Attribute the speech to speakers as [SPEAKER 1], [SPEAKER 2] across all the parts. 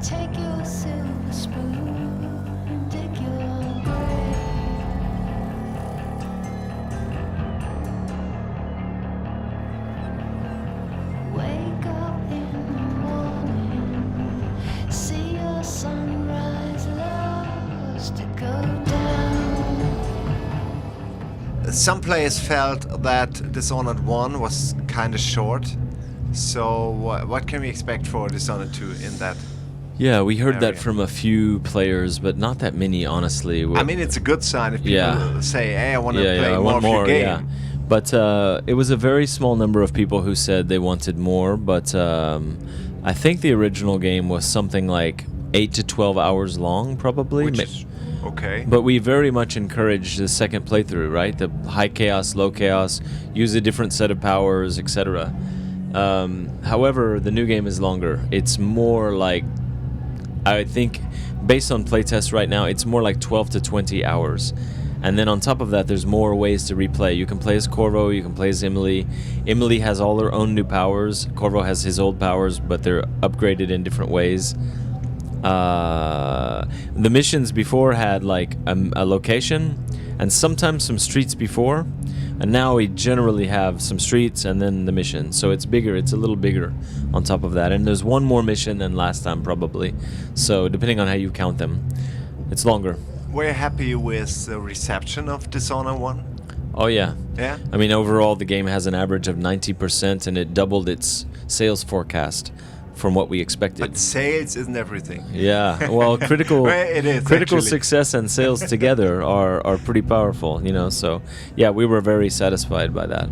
[SPEAKER 1] Take your silver spoon, dig your grave. Wake up in the morning, see your sunrise lost to go down.
[SPEAKER 2] Some players felt that Dishonored 1 was kind of short. So what can we expect for Dishonored 2 in that?
[SPEAKER 3] Yeah, we heard that
[SPEAKER 2] area?
[SPEAKER 3] from a few players, but not that many, honestly.
[SPEAKER 2] I mean, it's a good sign if people
[SPEAKER 3] Yeah.
[SPEAKER 2] say, hey, I want to
[SPEAKER 3] Yeah,
[SPEAKER 2] play
[SPEAKER 3] I
[SPEAKER 2] more
[SPEAKER 3] want
[SPEAKER 2] of your
[SPEAKER 3] more,
[SPEAKER 2] game.
[SPEAKER 3] yeah. But it was a very small number of people who said they wanted more, but I think the original game was something like 8 to 12 hours long, probably.
[SPEAKER 2] Which is okay.
[SPEAKER 3] But we very much encourage the second playthrough, right? The high chaos, low chaos, use a different set of powers, etc. However, the new game is longer. It's more like, I think, based on playtests right now, it's more like 12 to 20 hours. And then on top of that, there's more ways to replay. You can play as Corvo, you can play as Emily. Emily has all her own new powers. Corvo has his old powers, but they're upgraded in different ways. The missions before had like a location and sometimes some streets before, and now we generally have some streets and then the mission, so it's bigger, it's a little bigger on top of that, and there's one more mission than last time probably, so depending on how you count them, it's longer.
[SPEAKER 2] Were you happy with the reception of Dishonored 1?
[SPEAKER 3] Oh yeah.
[SPEAKER 2] Yeah?
[SPEAKER 3] I mean, overall the game has an average of 90% and it doubled its sales forecast from what we expected.
[SPEAKER 2] But sales isn't everything.
[SPEAKER 3] Yeah, well, critical
[SPEAKER 2] Well, it is,
[SPEAKER 3] critical
[SPEAKER 2] actually.
[SPEAKER 3] success and sales together are pretty powerful, you know. So yeah, we were very satisfied by that.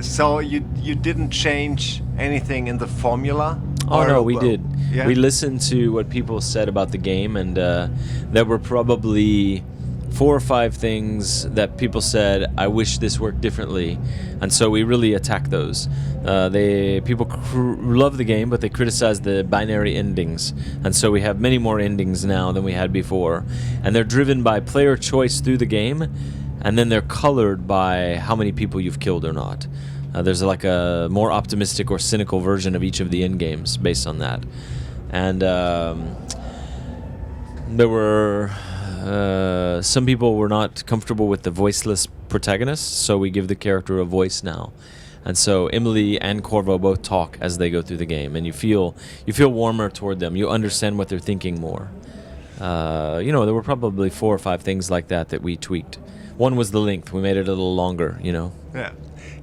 [SPEAKER 2] So you didn't change anything in the formula?
[SPEAKER 3] Oh
[SPEAKER 2] Or-
[SPEAKER 3] no, we
[SPEAKER 2] well,
[SPEAKER 3] did.
[SPEAKER 2] yeah?
[SPEAKER 3] We listened to what people said about the game, and there were probably 4 or 5 things that people said, I wish this worked differently, and so we really attacked those. People love the game, but they criticize the binary endings, and so we have many more endings now than we had before, and they're driven by player choice through the game, and then they're colored by how many people you've killed or not. There's like a more optimistic or cynical version of each of the end games based on that, and there were. Some people were not comfortable with the voiceless protagonist, so we give the character a voice now. And so Emily and Corvo both talk as they go through the game, and you feel warmer toward them. You understand what they're thinking more. There were probably 4 or 5 things like that we tweaked. One was the length. We made it a little longer, you know.
[SPEAKER 2] Yeah.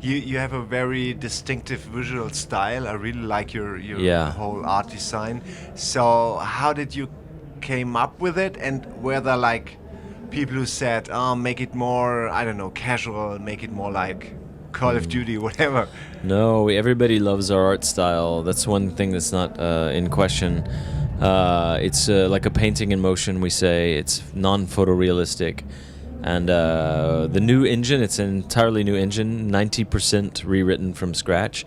[SPEAKER 2] You have a very distinctive visual style. I really like your
[SPEAKER 3] Yeah.
[SPEAKER 2] whole art design. So how did you came up with it, and were there like people who said, oh, make it more, I don't know, casual, make it more like Call of Duty, whatever?
[SPEAKER 3] No, everybody loves our art style. That's one thing that's not in question. It's like a painting in motion, we say. It's non-photorealistic. And the new engine, it's an entirely new engine, 90% rewritten from scratch.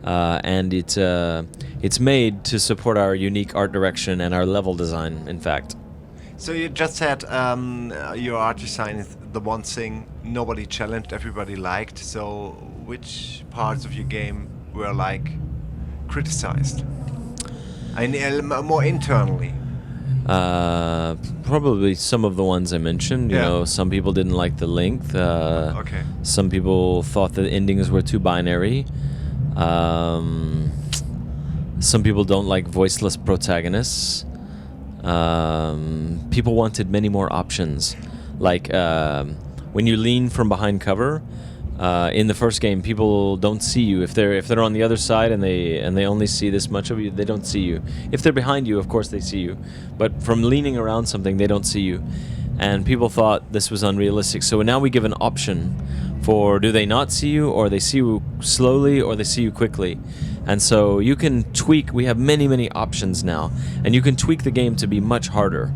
[SPEAKER 3] And it's made to support our unique art direction and our level design, in fact.
[SPEAKER 2] So you just said your art design is the one thing nobody challenged, everybody liked. So which parts of your game were like criticized? I mean, more internally.
[SPEAKER 3] Probably some of the ones I mentioned. You
[SPEAKER 2] Yeah.
[SPEAKER 3] know, some people didn't like the length.
[SPEAKER 2] Okay.
[SPEAKER 3] Some people thought the endings were too binary. Some people don't like voiceless protagonists. People wanted many more options. Like when you lean from behind cover, in the first game, people don't see you. If they're on the other side and they only see this much of you, they don't see you. If they're behind you, of course they see you. But from leaning around something, they don't see you. And people thought this was unrealistic. So now we give an option for do they not see you, or they see you slowly, or they see you quickly. And so you can tweak. We have many, many options now, and you can tweak the game to be much harder.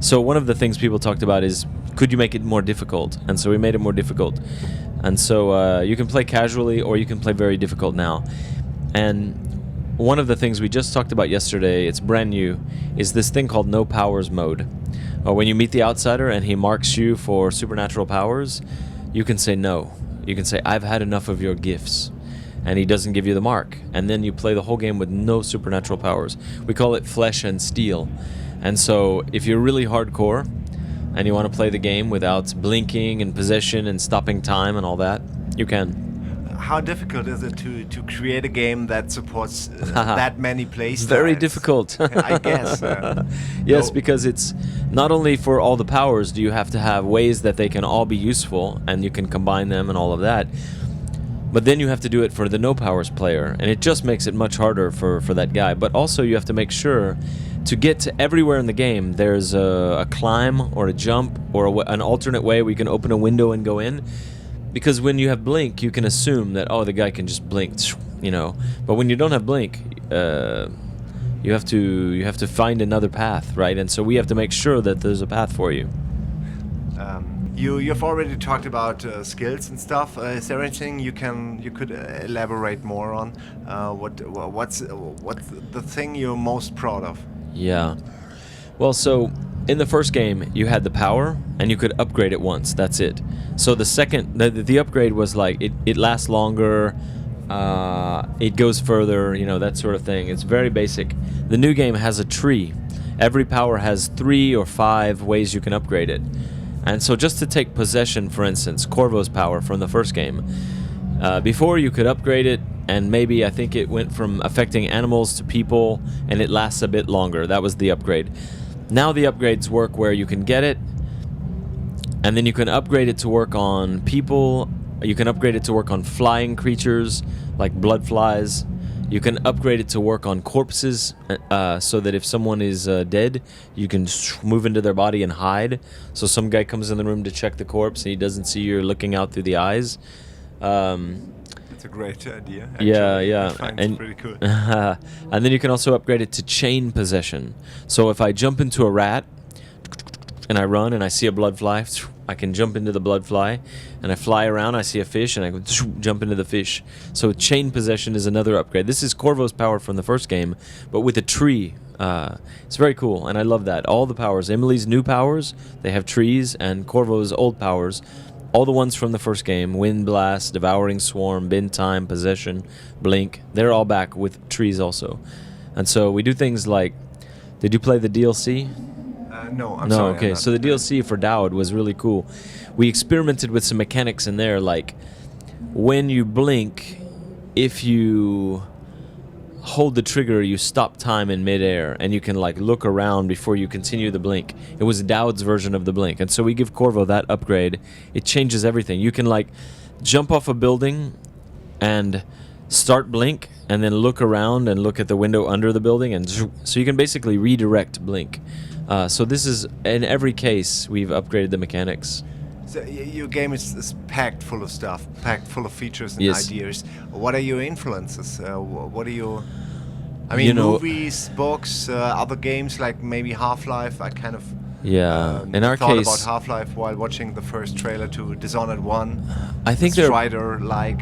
[SPEAKER 3] So one of the things people talked about is, could you make it more difficult? And so we made it more difficult. And so you can play casually, or you can play very difficult now. And one of the things we just talked about yesterday, it's brand new, is this thing called no powers mode. When you meet the outsider and he marks you for supernatural powers, you can say no. You can say, I've had enough of your gifts. and he doesn't give you the mark. And then you play the whole game with no supernatural powers. We call it flesh and steel. And so if you're really hardcore and you want to play the game without blinking and possession and stopping time and all that, you can.
[SPEAKER 2] How difficult is it to create a game that supports that many playstyles?
[SPEAKER 3] Very difficult.
[SPEAKER 2] I guess.
[SPEAKER 3] Yes,
[SPEAKER 2] no.
[SPEAKER 3] because it's not only for all the powers do you have to have ways that they can all be useful and you can combine them and all of that, but then you have to do it for the no powers player, and it just makes it much harder for that guy. But also you have to make sure to get to everywhere in the game there's a climb or a jump or an alternate way we can open a window and go in. Because when you have blink, you can assume that, oh, the guy can just blink, you know. But when you don't have blink, you have to find another path, right? And so we have to make sure that there's a path for you.
[SPEAKER 2] You've already talked about skills and stuff. Is there anything you could elaborate more on? What's the thing you're most proud of?
[SPEAKER 3] Yeah. Well, so in the first game, you had the power, and you could upgrade it once. That's it. So the upgrade was like it lasts longer, it goes further, you know, that sort of thing. It's very basic. The new game has a tree. Every power has 3 or 5 ways you can upgrade it. And so just to take possession, for instance, Corvo's power from the first game, before you could upgrade it, and maybe I think it went from affecting animals to people, and it lasts a bit longer. That was the upgrade. Now the upgrades work where you can get it, and then you can upgrade it to work on people. You can upgrade it to work on flying creatures, like blood flies. You can upgrade it to work on corpses, so that if someone is dead, you can move into their body and hide. So some guy comes in the room to check the corpse, and he doesn't see you're looking out through the eyes.
[SPEAKER 2] It's a great idea. Actually.
[SPEAKER 3] Yeah.
[SPEAKER 2] I find it pretty cool.
[SPEAKER 3] And then you can also upgrade it to chain possession. So if I jump into a rat and I run and I see a blood fly, I can jump into the blood fly, and I fly around, I see a fish, and I can jump into the fish. So chain possession is another upgrade. This is Corvo's power from the first game, but with a tree. It's very cool, and I love that. All the powers, Emily's new powers, they have trees, and Corvo's old powers, all the ones from the first game, Wind Blast, Devouring Swarm, Bin Time, Possession, Blink, they're all back with trees also. And so we do things like, did you play the DLC?
[SPEAKER 2] No, I'm sorry.
[SPEAKER 3] Okay, so the DLC for Dowd was really cool. We experimented with some mechanics in there, like when you blink, if you hold the trigger, you stop time in midair, and you can like look around before you continue the blink. It was Dowd's version of the blink, and so we give Corvo that upgrade. It changes everything. You can like jump off a building and start blink, and then look around and look at the window under the building, and so you can basically redirect blink. So this is, in every case, we've upgraded the mechanics.
[SPEAKER 2] So your game is packed full of stuff, packed full of features and
[SPEAKER 3] Yes.
[SPEAKER 2] ideas. What are your influences? What are your... I mean,
[SPEAKER 3] You know-
[SPEAKER 2] movies, books, other games like maybe Half-Life. I kind of
[SPEAKER 3] In our
[SPEAKER 2] thought
[SPEAKER 3] case,
[SPEAKER 2] about Half-Life while watching the first trailer to Dishonored 1.
[SPEAKER 3] I think there
[SPEAKER 2] Strider-like.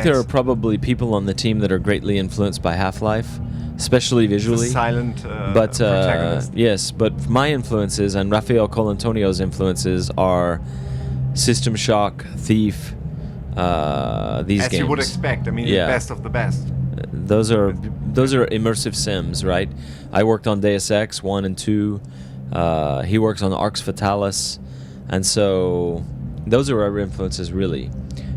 [SPEAKER 3] are probably people on the team that are greatly influenced by Half-Life, especially visually.
[SPEAKER 2] silent
[SPEAKER 3] But
[SPEAKER 2] protagonist.
[SPEAKER 3] yes, but my influences and Rafael Colantonio's influences are System Shock, Thief, these
[SPEAKER 2] As
[SPEAKER 3] games.
[SPEAKER 2] you would expect. I mean,
[SPEAKER 3] Yeah.
[SPEAKER 2] the best of the best.
[SPEAKER 3] Those are immersive sims, right? I worked on Deus Ex 1 and 2. He works on Arx Fatalis, and so those are our influences, really.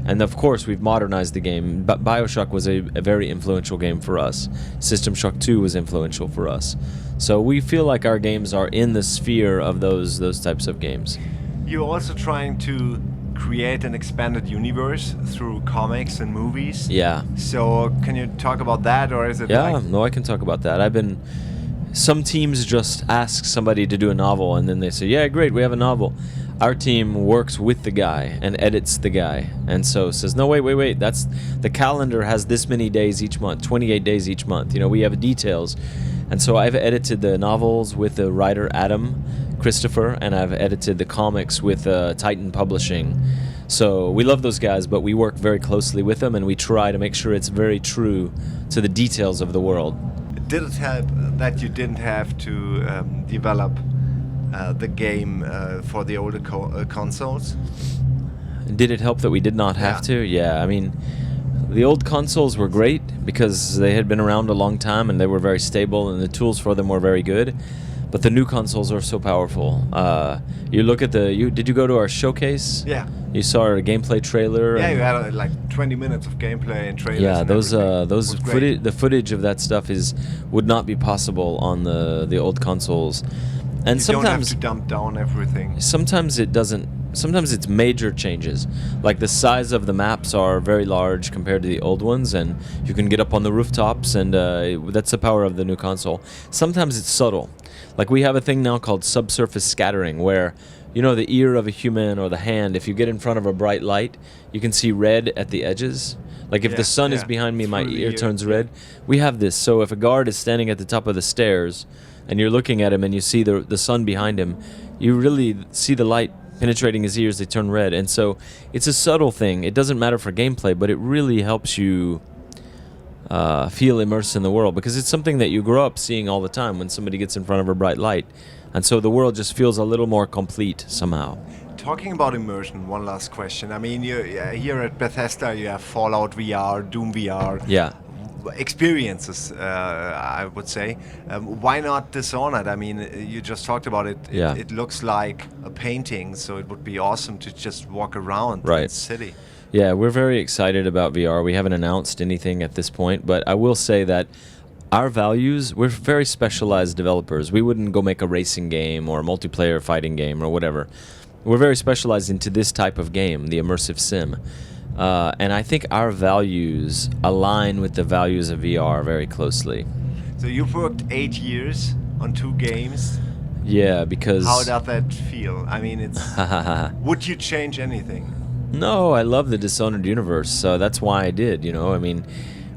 [SPEAKER 3] And of course, we've modernized the game. But BioShock was a very influential game for us. System Shock 2 was influential for us. So we feel like our games are in the sphere of those types of games.
[SPEAKER 2] You're also trying to create an expanded universe through comics and movies.
[SPEAKER 3] Yeah.
[SPEAKER 2] So can you talk about that, or is it
[SPEAKER 3] Yeah,
[SPEAKER 2] like...
[SPEAKER 3] no, I can talk about that. Some teams just ask somebody to do a novel, and then they say, yeah, great, we have a novel. Our team works with the guy and edits the guy, and so says, no, wait, that's the calendar has this many days each month, 28 days each month. You know, we have details. And so I've edited the novels with the writer Adam Christopher, and I've edited the comics with Titan Publishing. So we love those guys, but we work very closely with them, and we try to make sure it's very true to the details of the world.
[SPEAKER 2] Did it help that you didn't have to develop the game for the older consoles?
[SPEAKER 3] Did it help that we did not have
[SPEAKER 2] Yeah.
[SPEAKER 3] to? Yeah, I mean, The old consoles were great because they had been around a long time and they were very stable and the tools for them were very good. But the new consoles are so powerful. You look at did you go to our showcase?
[SPEAKER 2] Yeah.
[SPEAKER 3] You saw our gameplay trailer.
[SPEAKER 2] Yeah,
[SPEAKER 3] and
[SPEAKER 2] you had like 20 minutes of gameplay and trailers.
[SPEAKER 3] yeah,
[SPEAKER 2] and
[SPEAKER 3] those
[SPEAKER 2] everything.
[SPEAKER 3] those
[SPEAKER 2] Was great.
[SPEAKER 3] footage, the footage of that stuff would not be possible on the old consoles. And
[SPEAKER 2] You don't have
[SPEAKER 3] sometimes
[SPEAKER 2] to dump down everything.
[SPEAKER 3] sometimes it doesn't. Sometimes it's major changes. Like the size of the maps are very large compared to the old ones, and you can get up on the rooftops, and that's the power of the new console. Sometimes it's subtle. Like we have a thing now called subsurface scattering, where you know the ear of a human or the hand, if you get in front of a bright light, you can see red at the edges. Like if
[SPEAKER 2] Yeah,
[SPEAKER 3] the sun is
[SPEAKER 2] yeah.
[SPEAKER 3] behind me, my
[SPEAKER 2] Through the
[SPEAKER 3] ear
[SPEAKER 2] ear,
[SPEAKER 3] turns
[SPEAKER 2] yeah.
[SPEAKER 3] red. We have this. So if a guard is standing at the top of the stairs, and you're looking at him and you see the sun behind him, you really see the light penetrating his ears, they turn red. And so it's a subtle thing. It doesn't matter for gameplay, but it really helps you feel immersed in the world, because it's something that you grow up seeing all the time when somebody gets in front of a bright light. And so the world just feels a little more complete somehow.
[SPEAKER 2] Talking about immersion, one last question. I mean, here at Bethesda, you have Fallout VR, Doom VR.
[SPEAKER 3] Yeah.
[SPEAKER 2] Experiences, I would say. Why not Dishonored? I mean, you just talked about it.
[SPEAKER 3] Yeah.
[SPEAKER 2] It looks like a painting, so it would be awesome to just walk around
[SPEAKER 3] Right.
[SPEAKER 2] the city.
[SPEAKER 3] Yeah, we're very excited about VR. We haven't announced anything at this point, but I will say that our values, we're very specialized developers. We wouldn't go make a racing game or a multiplayer fighting game or whatever. We're very specialized into this type of game, the immersive sim. And I think our values align with the values of VR very closely.
[SPEAKER 2] So you've worked 8 years on 2 games.
[SPEAKER 3] Yeah, because...
[SPEAKER 2] How does that feel? I mean, it's... Would you change anything?
[SPEAKER 3] No, I love the Dishonored universe, so that's why I did, you know. I mean,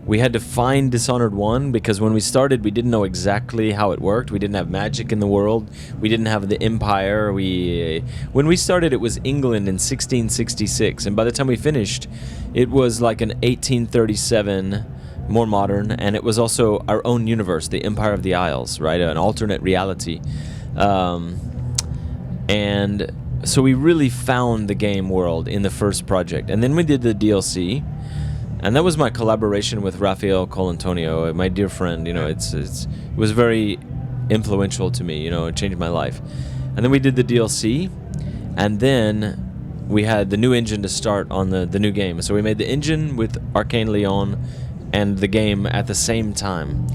[SPEAKER 3] we had to find Dishonored 1 because when we started, we didn't know exactly how it worked. We didn't have magic in the world. We didn't have the Empire. When we started, it was England in 1666, and by the time we finished, it was like an 1837, more modern, and it was also our own universe, the Empire of the Isles, right? An alternate reality. And so we really found the game world in the first project, and then we did the DLC. And that was my collaboration with Rafael Colantonio, my dear friend. You know, it was very influential to me. You know, it changed my life. And then we did the DLC, and then we had the new engine to start on the new game. So we made the engine with Arkane Lyon and the game at the same time.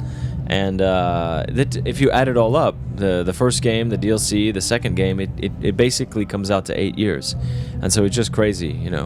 [SPEAKER 3] And if you add it all up, the first game, the DLC, the second game, it basically comes out to 8 years. And so it's just crazy, you know.